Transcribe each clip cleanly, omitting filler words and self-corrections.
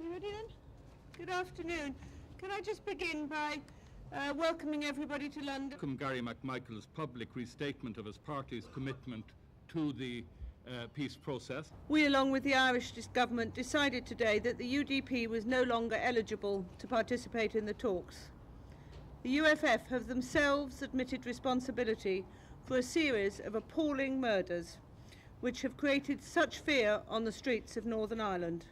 You ready then? Good afternoon. Can I just begin by welcoming everybody to London? Welcome Gary McMichael's public restatement of his party's commitment to the peace process. We, along with the Irish government, decided today that the UDP was no longer eligible to participate in the talks. The UFF have themselves admitted responsibility for a series of appalling murders which have created such fear on the streets of Northern Ireland.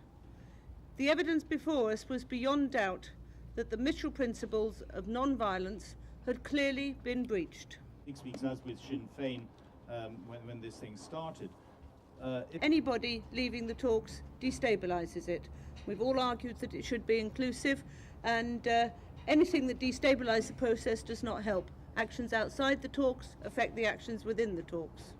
The evidence before us was beyond doubt that the Mitchell principles of non-violence had clearly been breached. 6 weeks, as with Sinn Féin, when this thing started. Anybody leaving the talks destabilises it. We've all argued that it should be inclusive, and anything that destabilises the process does not help. Actions outside the talks affect the actions within the talks.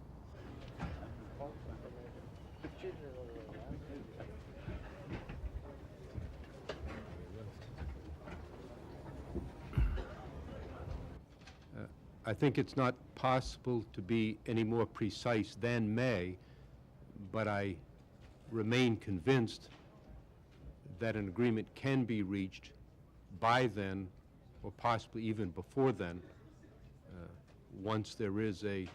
I think it's not possible to be any more precise than May, but I remain convinced that an agreement can be reached by then, or possibly even before then, once there is a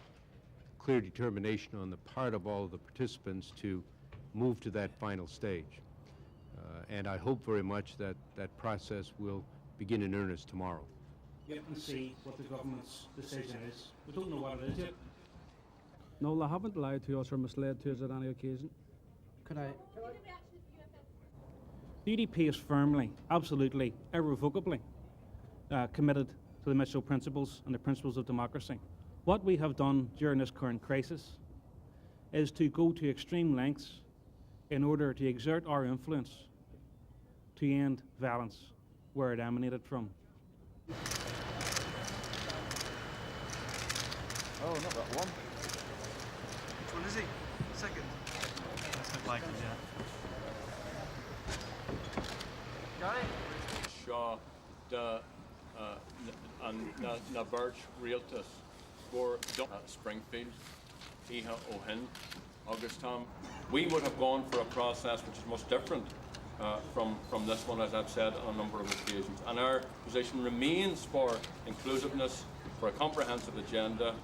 clear determination on the part of all of the participants to move to that final stage. And I hope very much that that process will begin in earnest tomorrow. Wait and see what the government's decision is. We don't know what it is yet. No, they haven't lied to us or misled to us at any occasion. Could I? The UDP is firmly, absolutely, irrevocably committed to the Mitchell principles and the principles of democracy. What we have done during this current crisis is to go to extreme lengths in order to exert our influence to end violence where it emanated from. Oh, not that one. Which one is he? Second? That's not likely, yeah. Gary? Shaw, na Birch Realtas, for Springfield, Iha O'Hin, August Tom. We would have gone for a process which is much different from this one, as I've said on a number of occasions. And our position remains for inclusiveness, for a comprehensive agenda,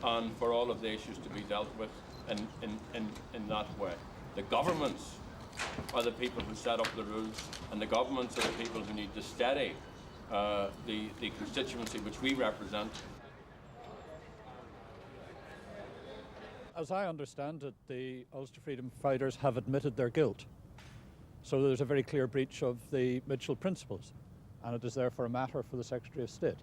and for all of the issues to be dealt with in that way. The governments are the people who set up the rules, and the governments are the people who need to steady the constituency which we represent. As I understand it, the Ulster Freedom Fighters have admitted their guilt. So there's a very clear breach of the Mitchell principles, and it is therefore a matter for the Secretary of State.